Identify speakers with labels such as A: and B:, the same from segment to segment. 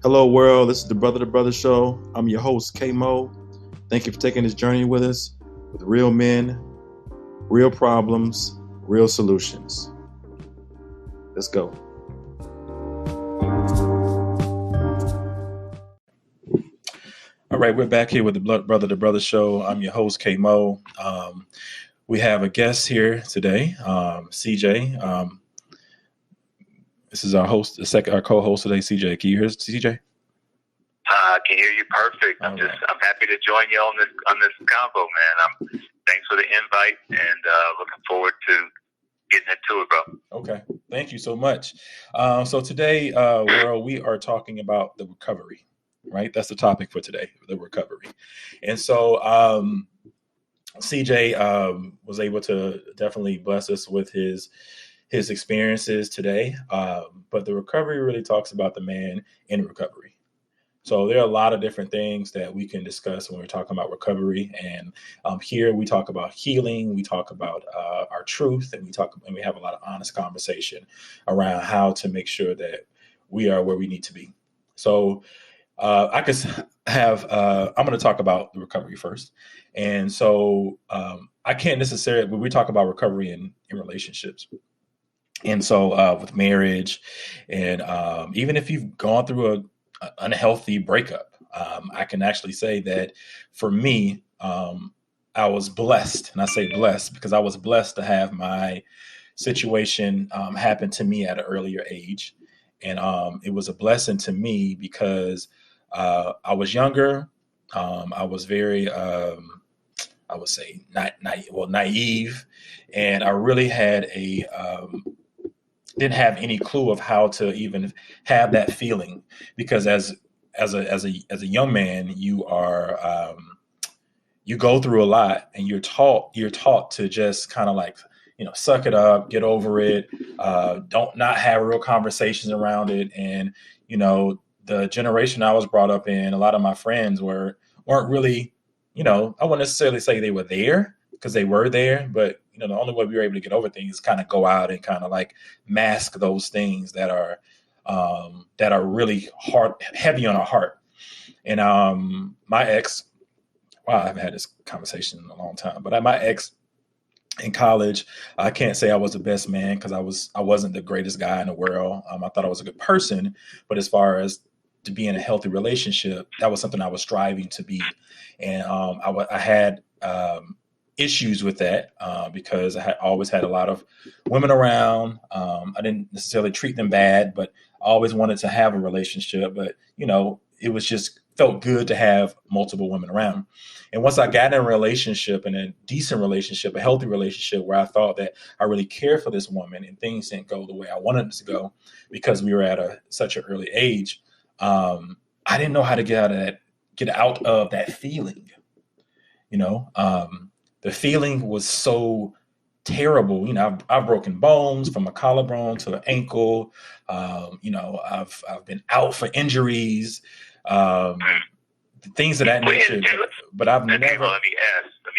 A: Hello, world. This is the Brother to Brother Show. I'm your host, K-Mo. Thank you for taking this journey with us with real men, real problems, real solutions. Let's go. All right, we're back here with the Brother to Brother Show. I'm your host, K-Mo. We have a guest here today, CJ. This is our host, our co-host today, CJ. Can you hear us, CJ?
B: I can hear you perfect. I'm happy to join you on this convo, man. Thanks for the invite and looking forward to getting into it, bro.
A: Okay, thank you so much. So today, world, we are talking about the recovery, right? That's the topic for today, the recovery. And so CJ was able to definitely bless us with his experiences today. But the recovery really talks about the man in recovery. So there are a lot of different things that we can discuss when we're talking about recovery. And here we talk about healing, we talk about our truth, and we have a lot of honest conversation around how to make sure that we are where we need to be. So I'm going to talk about the recovery first. And so I can't necessarily, when we talk about recovery in relationships. And so with marriage, and even if you've gone through an unhealthy breakup, I can actually say that for me, I was blessed. And I say blessed because I was blessed to have my situation happen to me at an earlier age. And it was a blessing to me because I was younger. I was very, I would say, naive. And I really had didn't have any clue of how to even have that feeling, because as a young man, you are you go through a lot, and you're taught to just kind of like, suck it up, get over it, don't not have real conversations around it. And the generation I was brought up in, a lot of my friends weren't really, I wouldn't necessarily say they were there, because they were there, but the only way we were able to get over things is kind of go out and kind of like mask those things that are really heavy on our heart. And my ex, wow, I haven't had this conversation in a long time, but my ex in college, I can't say I was the best man, because I wasn't the greatest guy in the world. I thought I was a good person, but as far as to be in a healthy relationship, that was something I was striving to be. And I had issues with that because I had always had a lot of women around. I didn't necessarily treat them bad, but I always wanted to have a relationship. But, it was just felt good to have multiple women around. And once I got in a relationship, and a decent relationship, a healthy relationship, where I thought that I really cared for this woman and things didn't go the way I wanted it to go because we were at such an early age, I didn't know how to get out of that feeling. The feeling was so terrible. I've broken bones from a collarbone to an ankle. I've been out for injuries, things of that nature. But I've never.
B: Let me ask what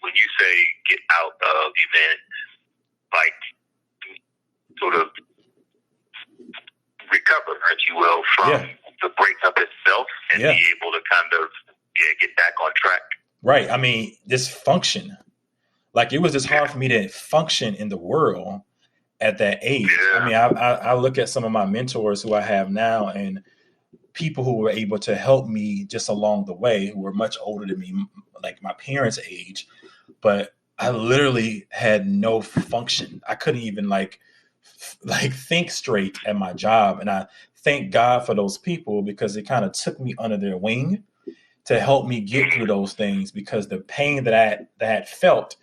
B: when you say get out of, you mean like sort of recover, if you will, from the breakup itself, and be able to kind of get back on track.
A: Right. I mean, just function. Like, it was just hard for me to function in the world at that age. Yeah. I mean, I look at some of my mentors who I have now, and people who were able to help me just along the way, who were much older than me, like my parents' age, but I literally had no function. I couldn't even like think straight at my job. And I thank God for those people, because it kind of took me under their wing to help me get through those things, because the pain that I had felt,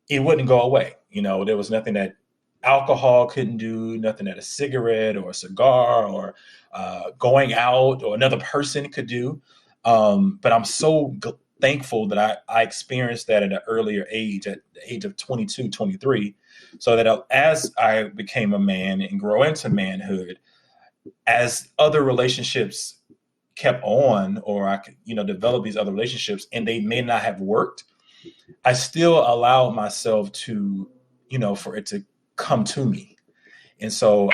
A: it wouldn't go away. There was nothing that alcohol couldn't do, nothing that a cigarette or a cigar or going out or another person could do. But I'm so thankful that I experienced that at an earlier age, at the age of 22, 23, so that as I became a man and grow into manhood, as other relationships kept on, or I could, develop these other relationships, and they may not have worked, I still allowed myself to, for it to come to me. And so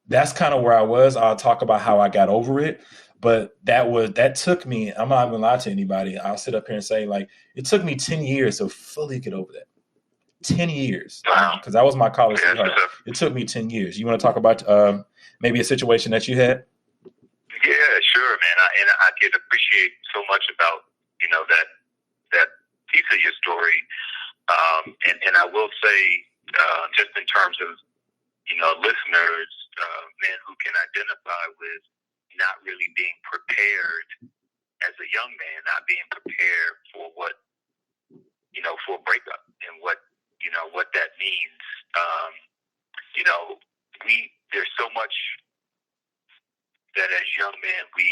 A: that's kind of where I was. I'll talk about how I got over it, but that took me. I'm not gonna lie to anybody. I'll sit up here and say like it took me 10 years to fully get over that. 10 years,
B: Wow.
A: because that was my college
B: Yes,
A: sweetheart. It took me 10 years. You want to talk about maybe a situation that you had?
B: Yeah, sure, man. I can appreciate so much about that piece of your story. And I will say, just in terms of listeners, men who can identify with not really being prepared as a young man, not being prepared for for a breakup and what that means. There's so much that as young men we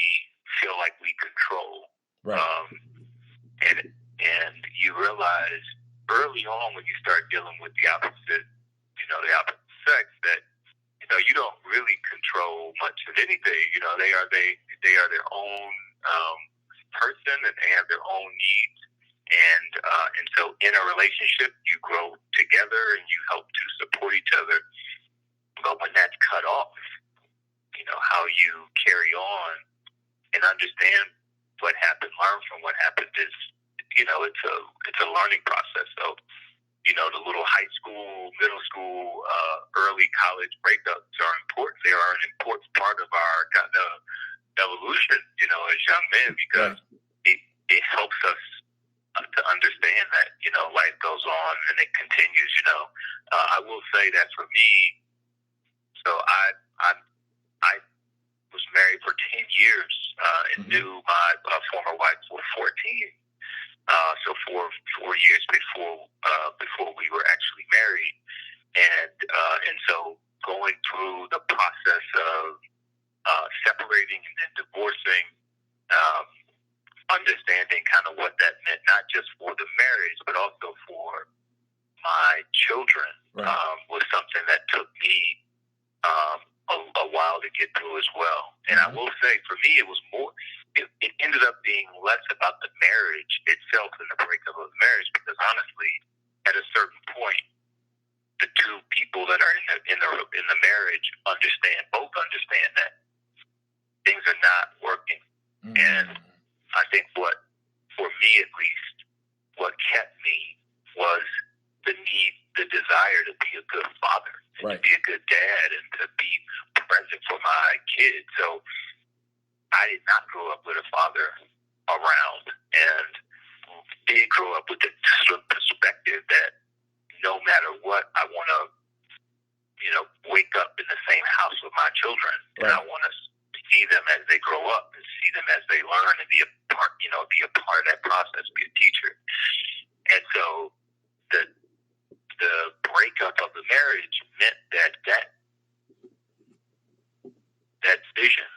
B: feel like we control,
A: Right.
B: And you realize early on when you start dealing with the opposite sex that you don't really control much of anything. They are their own person, and they have their own needs. And so in a relationship, you grow together and you help to support each other. But when that's cut off, how you carry on and understand what happened, learn from what happened is, it's a learning process. So, the little high school, middle school, early college breakups are important. They are an important part of our kind of evolution, as young men, because it helps us to understand that, life goes on and it continues, I will say that for me, so I was married for 10 years and knew my former wife for 14. So four years before we were actually married, and so going through the process of separating and then divorcing, understanding kind of what that meant, not just for the marriage but also for my children, was something that took me a while to get through as well. And I will say, for me, it was more. It ended up being less about the marriage itself and the breakup of the marriage, because honestly, at a certain point, the two people that are in the marriage both understand that things are not working. And I think for me at least, what kept me was the desire to be a good father, and to be a good dad, and to be present for my kids. So I did not grow up with a father around, and did grow up with the perspective that no matter what, I want to, wake up in the same house with my children, and I want to see them as they grow up, and see them as they learn, and be a part of that process, be a teacher. And so the breakup of the marriage meant that vision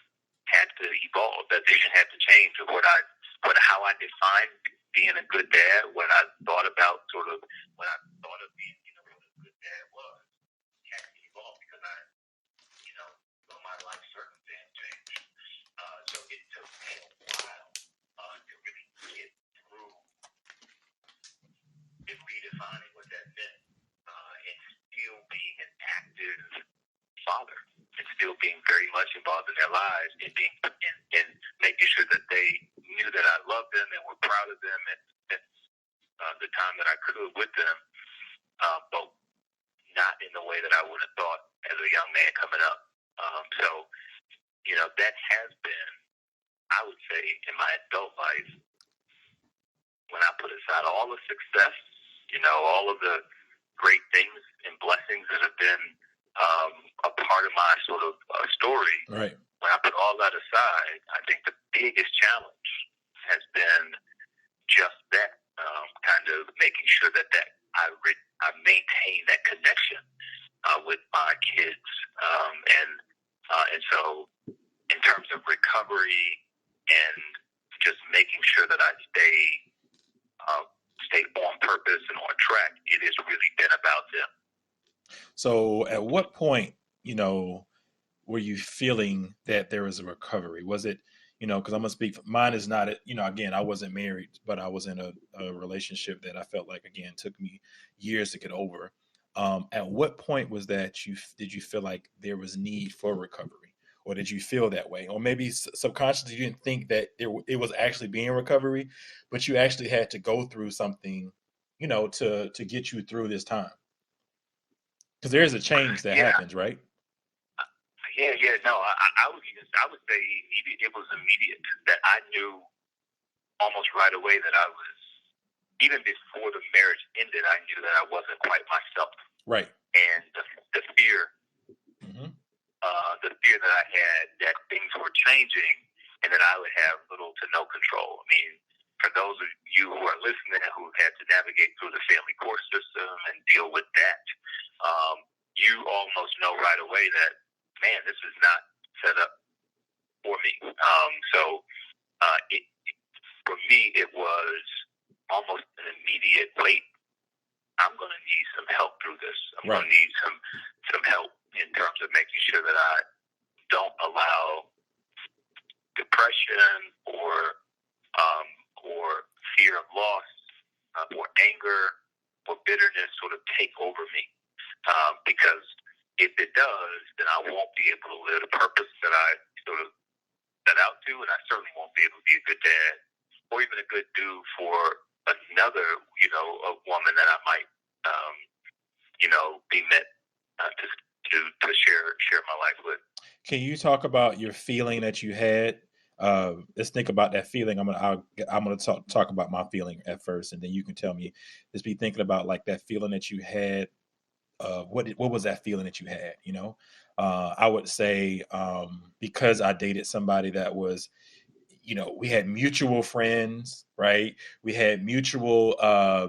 B: had to evolve. That vision had to change of how I defined being a good dad, what I thought about when I thought of being, what a good dad was, had to evolve, because my life circumstance changed. So it took me a while to really get through and redefining what that meant, and still being an active father, and still being very much involved in their lives, and making sure that they knew that I loved them and were proud of them, and the time that I could with them, but not in the way that I would have thought as a young man coming up. So that has been, I would say, in my adult life, when I put aside all the success, all of the great things and blessings that have been a part of my sort of story. Right. When I put all that aside, I think the biggest challenge has been just that, kind of making sure that I maintain that connection with my kids, and so in terms of recovery and just making sure that I stay on purpose and on track, it has really been about them.
A: So at what point, were you feeling that there was a recovery? Was it, because I'm going to speak, mine is not, again, I wasn't married, but I was in a relationship that I felt like, again, took me years to get over. At what point was that did you feel like there was need for recovery, or did you feel that way, or maybe subconsciously you didn't think that it was actually being recovery, but you actually had to go through something, to get you through this time, because there is a change that
B: Yeah,
A: happens, right?
B: yeah. No, I would say immediate. It was immediate that I knew almost right away that I was, even before the marriage ended, I knew that I wasn't quite myself.
A: Right.
B: And the fear,
A: Mm-hmm.
B: the fear that I had that things were changing and that I would have little to no control. I mean, for those of you who are listening who've had to navigate through the family court system and deal with that, you almost know right away that, man, this is not set up for me. For me, it was almost an immediate, wait, I'm going to need some help through this. I'm
A: Right.
B: going to need some help in terms of making sure that I don't allow depression or fear of loss or anger or bitterness sort of take over me. Because if it does, then I won't be able to live the purpose that I sort of set out to, and I certainly won't be able to be a good dad or even a good dude for another, a woman that I might, be meant to share my life with.
A: Can you talk about your feeling that you had? Let's think about that feeling. I'm gonna talk about my feeling at first, and then you can tell me. Just be thinking about like that feeling that you had. What was that feeling that you had? I would say because I dated somebody that was, we had mutual friends, right? We had mutual our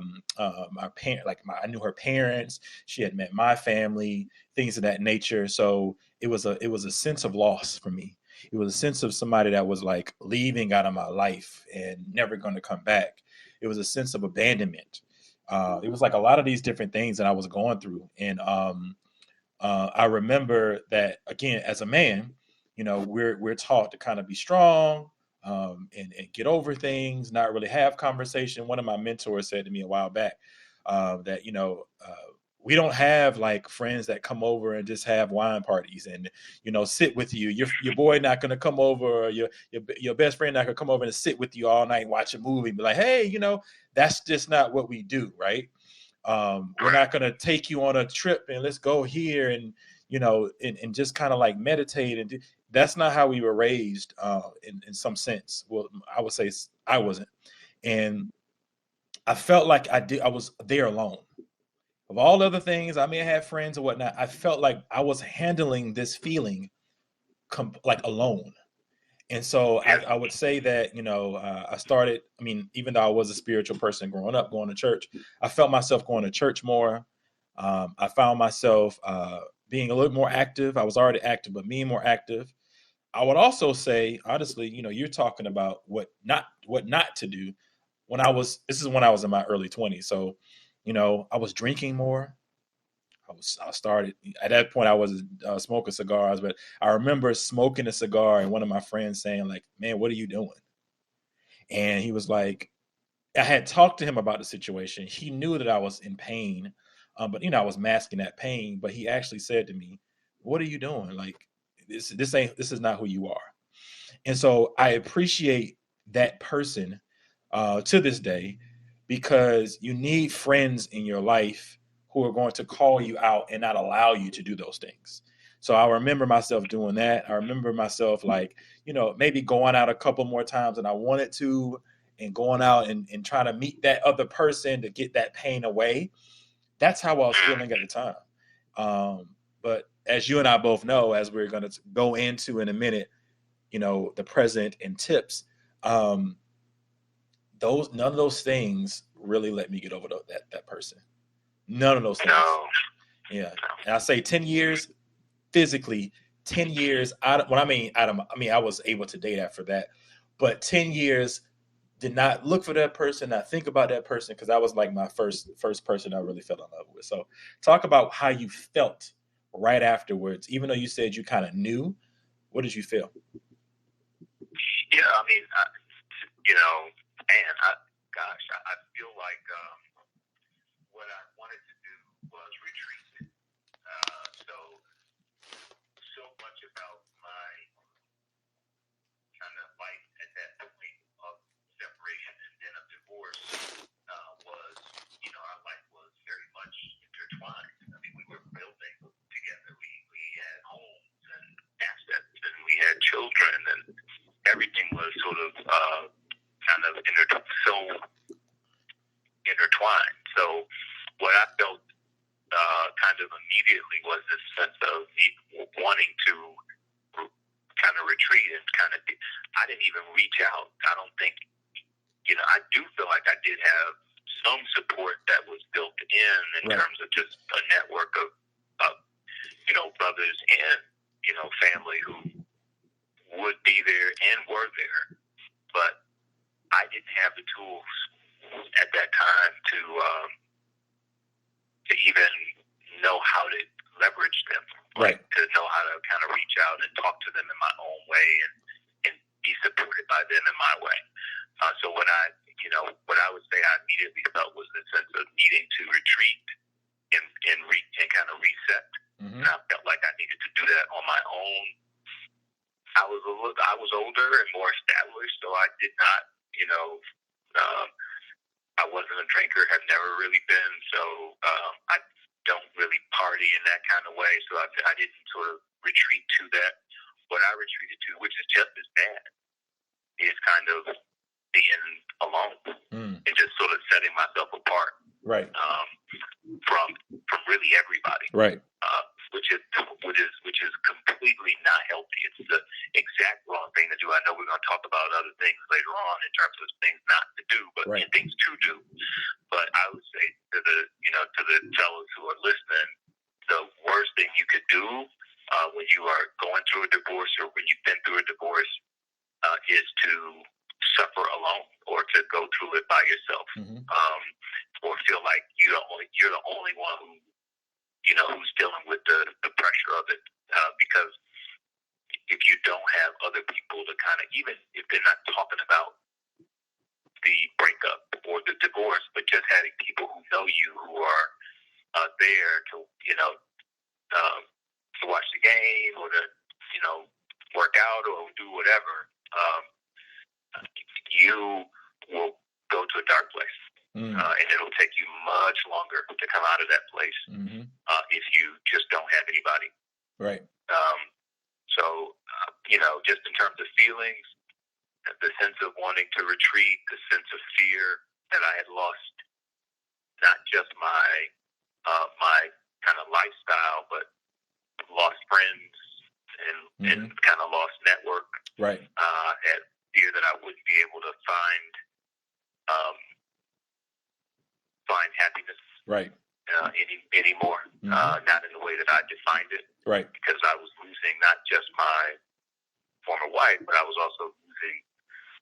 A: parent, I knew her parents. She had met my family, things of that nature. So it was a sense of loss for me. It was a sense of somebody that was like leaving out of my life and never going to come back. It was a sense of abandonment. It was like a lot of these different things that I was going through, and I remember that again as a man, we're taught to kind of be strong, and get over things, not really have conversation. One of my mentors said to me a while back that we don't have like friends that come over and just have wine parties and sit with you. Your boy not going to come over, or your best friend not going to come over and sit with you all night and watch a movie and be like, hey, that's just not what we do, right? We're not going to take you on a trip and let's go here and and just kind of like meditate and do. That's not how we were raised in some sense. Well, I would say I wasn't, and I felt like I was there alone. Of all other things, I may have had friends or whatnot. I felt like I was handling this feeling like alone. And so I would say that, I started, I mean, even though I was a spiritual person growing up, going to church, I felt myself going to church more. I found myself being a little more active. I was already active, but being more active. I would also say, honestly, you're talking about what not to do. This is when I was in my early 20s. So, I was drinking more. I started at that point. I was smoking cigars, but I remember smoking a cigar and one of my friends saying, "Like, man, what are you doing?" And he was like, I had talked to him about the situation. He knew that I was in pain, but I was masking that pain. But he actually said to me, "What are you doing? Like, this is not who you are." And so I appreciate that person to this day, because you need friends in your life who are going to call you out and not allow you to do those things. So I remember myself doing that. I remember myself like, maybe going out a couple more times than I wanted to, and going out and trying to meet that other person to get that pain away. That's how I was feeling at the time. But as you and I both know, as we're going to go into in a minute, the present and tips, none of those things really let me get over that person. None of those things.
B: No.
A: Yeah. And I say 10 years physically, 10 years out of, when I mean I was able to date after that, but 10 years did not look for that person, not think about that person, because that was like my first person I really fell in love with. So talk about how you felt right afterwards, even though you said you kind of knew. What did you feel?
B: Yeah, I mean, man, I feel like what I wanted to do was retreat. mind. So what I felt kind of immediately was this sense of wanting to kind of retreat and kind of, I didn't even reach out. I don't think, I do feel like I did have some support that was built in
A: right.
B: terms of just a network of brothers and, family who would be there and were there. But I didn't have the tools at that time to even know how to leverage them,
A: right.
B: to know how to kind of reach out and talk to them in my own way and be supported by them in my way. So what I would say I immediately felt was the sense of needing to retreat and kind of reset.
A: Mm-hmm.
B: And I felt like I needed to do that on my own. I was older and more established, so I did not, I wasn't a drinker, have never really been, so I don't really party in that kind of way, so I didn't sort of retreat to that. What I retreated to, which is just as bad, is kind of being alone and just sort of setting myself apart,
A: right,
B: from really everybody,
A: right,
B: which is completely not healthy. It's the exact wrong thing to do. I know we're going to talk about other things later on in terms of things not to do, but
A: right.
B: and things to do. But I would say to the fellows who are listening, the worst thing you could do when you are going through a divorce or when you've been through a divorce is to suffer alone or to go through it by yourself, or feel like you're the only one who's dealing with the pressure of it, because if you don't have other people to kind of, even if they're not talking about the breakup or the divorce, but just having people who know you, who are there to to watch the game or to work out or do whatever, you will go to a dark place, and it'll take you much longer to come out of that place if you just don't have anybody.
A: Right.
B: So just in terms of feelings, the sense of wanting to retreat, the sense of fear that I had lost not just my kind of lifestyle, but lost friends and kind of lost network.
A: Right.
B: Had fear that I wouldn't be able to find happiness.
A: Right.
B: Anymore. Not in the way that I defined it.
A: Right.
B: Because I was losing not just my former wife, but I was also losing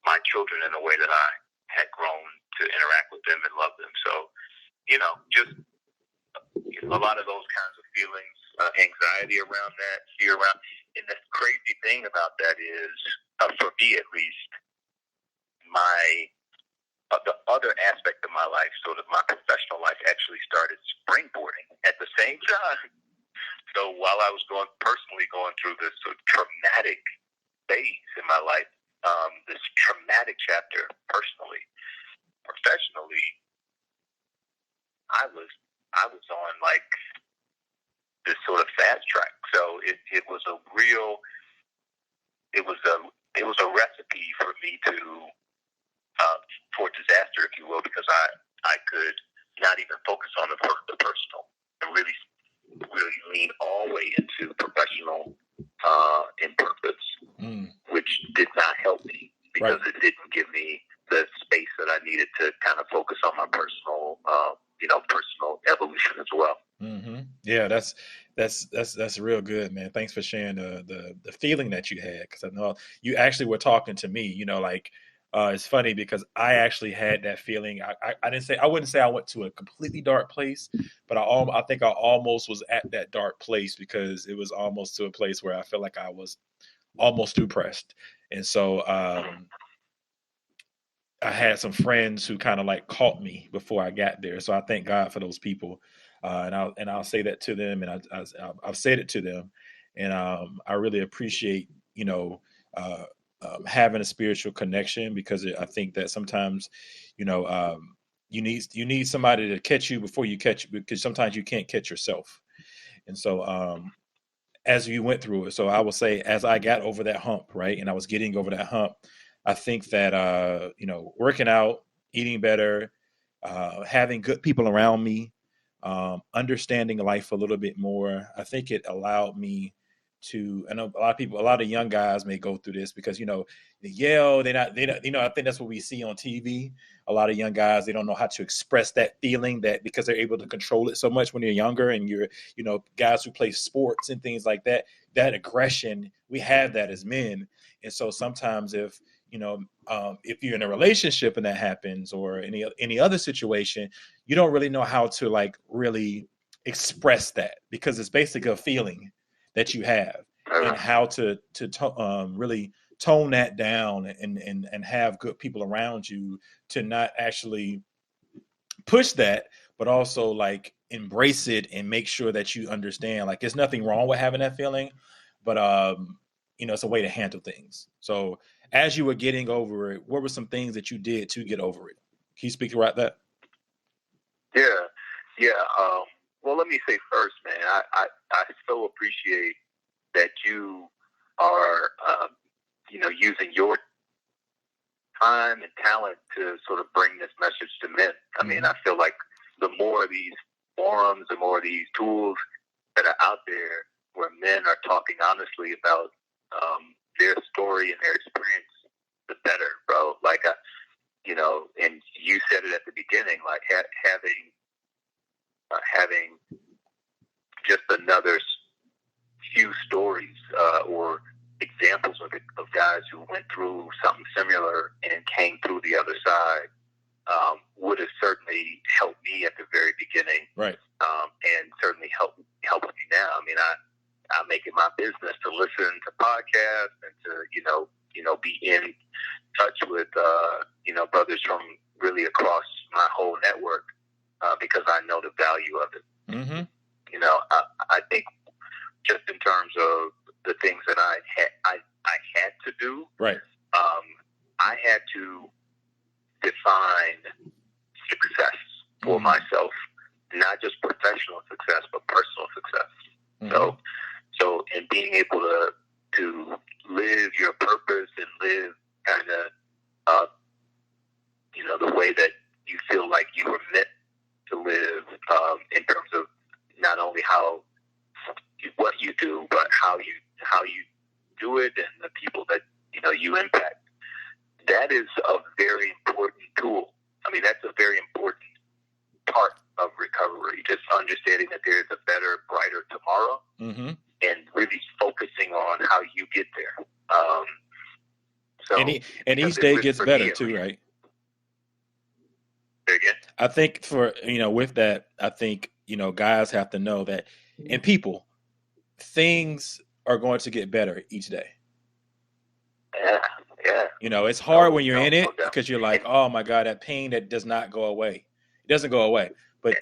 B: my children in a way that I had grown to interact with them and love them. So, just a lot of those kinds of feelings, anxiety around that, fear around. And the crazy thing about that is, for me at least, the other aspect of my life, sort of my professional life, actually started springboarding at the same time. So while I was personally going through this sort of traumatic phase in my life, this traumatic chapter personally, professionally, I was on like this sort of fast track. So it was a recipe for me for disaster, if you will, because I could not even focus on the personal and really lean all the way into professional in purpose, which did not help me because it didn't give me the space that I needed to kind of focus on my personal evolution as well.
A: Yeah, that's real good, man. Thanks for sharing the feeling that you had, because I know you actually were talking to me. It's funny because I actually had that feeling. I wouldn't say I went to a completely dark place, but I think I almost was at that dark place because it was almost to a place where I felt like I was almost depressed. And so I had some friends who kind of like caught me before I got there. So I thank God for those people. And I'll say that to them, and I've said it to them, and I really appreciate having a spiritual connection, because I think that sometimes you need somebody to catch you before you catch, because sometimes you can't catch yourself. And so as you went through it, so I will say, as I got over that hump, right, and I was getting over that hump, I think that working out, eating better, having good people around me, understanding life a little bit more. I think it allowed me to. I know a lot of young guys may go through this because they yell. They don't. I think that's what we see on TV. A lot of young guys, they don't know how to express that feeling, that because they're able to control it so much when you're younger, and you're, guys who play sports and things like that. That aggression, we have that as men, and so sometimes if you're in a relationship and that happens, or any other situation, you don't really know how to like really express that, because it's basically a feeling that you have, and how to really tone that down, and have good people around you to not actually push that, but also like embrace it and make sure that you understand like there's nothing wrong with having that feeling, but it's a way to handle things. So as you were getting over it, what were some things that you did to get over it? Can you speak about that?
B: Yeah. Well, let me say first, man, I so appreciate that you are, using your time and talent to sort of bring this message to men. I mean, I feel like the more of these forums, the more of these tools that are out there where men are talking honestly about their story and their experience, the better, bro. Like, and you said it at the beginning, like having just another few stories or examples of guys who went through something similar and came through the other side would have certainly helped me at the very beginning,
A: right?
B: And certainly helped me now. I mean, I make it my business to listen to podcasts and to be in touch with brothers from really across my whole network because I know the value of it.
A: Mm-hmm.
B: I think just in terms of the things that I had to do,
A: right?
B: I had to define success for myself, not just professional success, but personal success. Mm-hmm. So in being able to live your purpose and live kind of, the way that you feel like you were meant to live, in terms of not only what you do, but how you do it and the people that you impact. That is a very important tool. I mean, that's a very important part of recovery. Just understanding that there is a better, brighter tomorrow, and really focusing on how you get there.
A: And each day gets better too, right?
B: Again?
A: I think with that, I think guys have to know that, and people, things are going to get better each day.
B: Yeah.
A: It's hard when you're in it because you're like, oh my God, that pain that does not go away. It doesn't go away. But,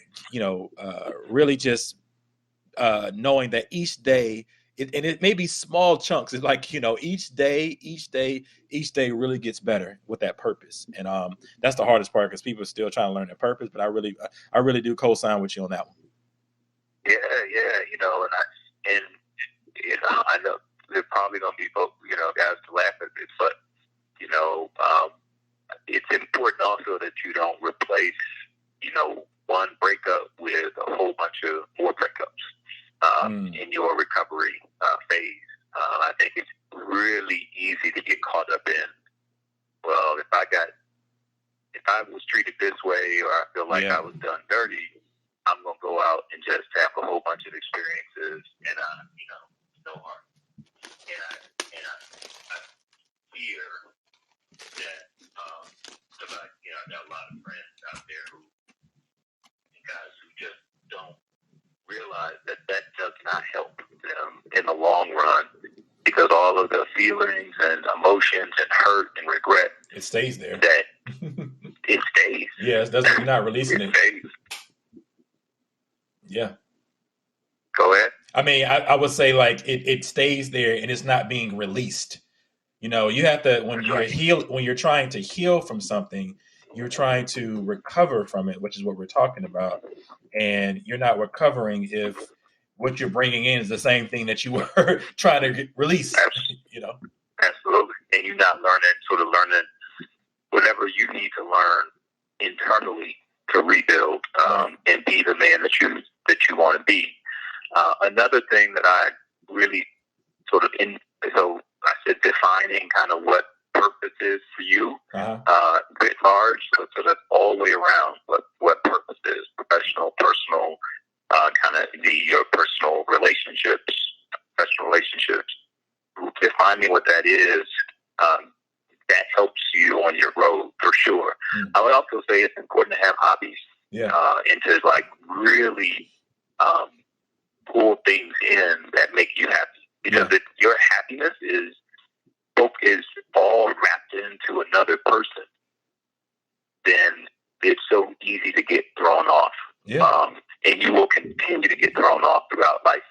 A: really just knowing that each day, and it may be small chunks. It's like, each day really gets better with that purpose. And that's the hardest part because people are still trying to learn their purpose. But I really do co-sign with you on that one.
B: Yeah. I know there's probably going to be folks, guys to laugh at this, but, it's important also that you don't replace, one breakup with a whole bunch of more breakups in your recovery phase. I think it's really easy to get caught up in, well, if I was treated this way, or I feel like I was done dirty, I'm going to go out and just have a whole bunch of experiences and, no harm. And I fear that, because I got a lot of friends out there guys who just don't realize that does not help them in the long run, because all of the feelings and emotions and hurt and regret,
A: it stays there.
B: That it stays.
A: Yes, you're not releasing it.
B: Stays.
A: Yeah.
B: Go ahead.
A: I mean, I would say like it stays there and it's not being released. You have to, when you're trying to heal from something, you're trying to recover from it, which is what we're talking about. And you're not recovering if what you're bringing in is the same thing that you were trying to release.
B: Absolutely. And you're not learning whatever you need to learn internally to rebuild and be the man that you want to be. Another thing that I really sort of so I said defining kind of what purpose is for you, writ large. So that's all the way around what purpose is: professional, personal, kind of your personal relationships, professional relationships. Defining what that is, that helps you on your road for sure. I would also say it's important to have hobbies, and to like really pull things in that make you happy. Because if your happiness is all wrapped into another person, then it's so easy to get thrown off. And you will continue to get thrown off throughout life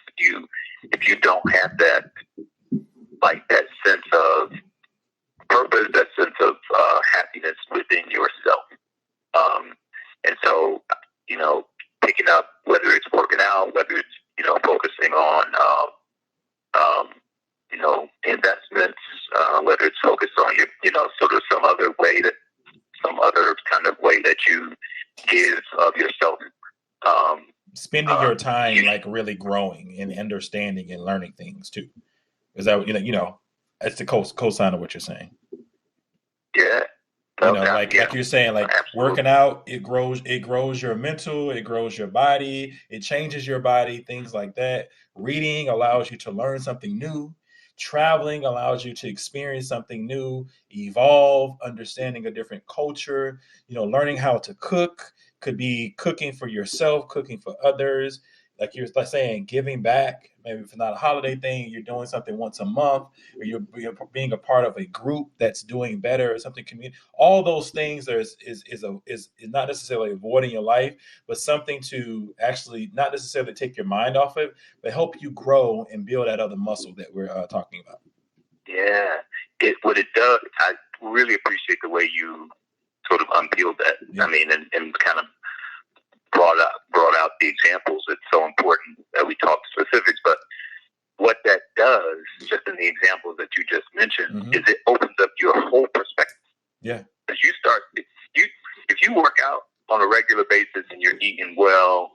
B: if you don't have that, like that sense of purpose, that sense of happiness within yourself. And so, picking up, whether it's working out, whether it's, focusing on, investments, whether it's focused on your, sort of some other kind of way that you give of yourself.
A: Spending your time like really growing and understanding and learning things too. Is that, it's the co-sign of what you're saying.
B: Yeah.
A: Like you're saying, like absolutely. Working out, it grows your mental, it grows your body, it changes your body, things like that. Reading allows you to learn something new. Traveling allows you to experience something new, evolve, understanding a different culture, learning how to cook, could be cooking for yourself, cooking for others. Like you're saying, giving back. Maybe if it's not a holiday thing, you're doing something once a month, or you're being a part of a group that's doing better or something. All those things is not necessarily avoiding your life, but something to actually not necessarily take your mind off it, but help you grow and build that other muscle that we're talking about.
B: Yeah, what it does. I really appreciate the way you sort of unpeeled that. Yeah. I mean, and kind of brought out the examples. It's so important that we talk specifics, but what that does, just in the examples that you just mentioned, is it opens up your whole perspective.
A: Yeah.
B: As you start, if you work out on a regular basis and you're eating well,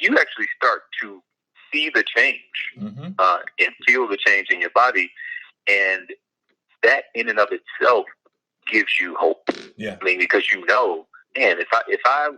B: you actually start to see the change and feel the change in your body, and that in and of itself gives you hope.
A: Yeah.
B: I mean, because man, if I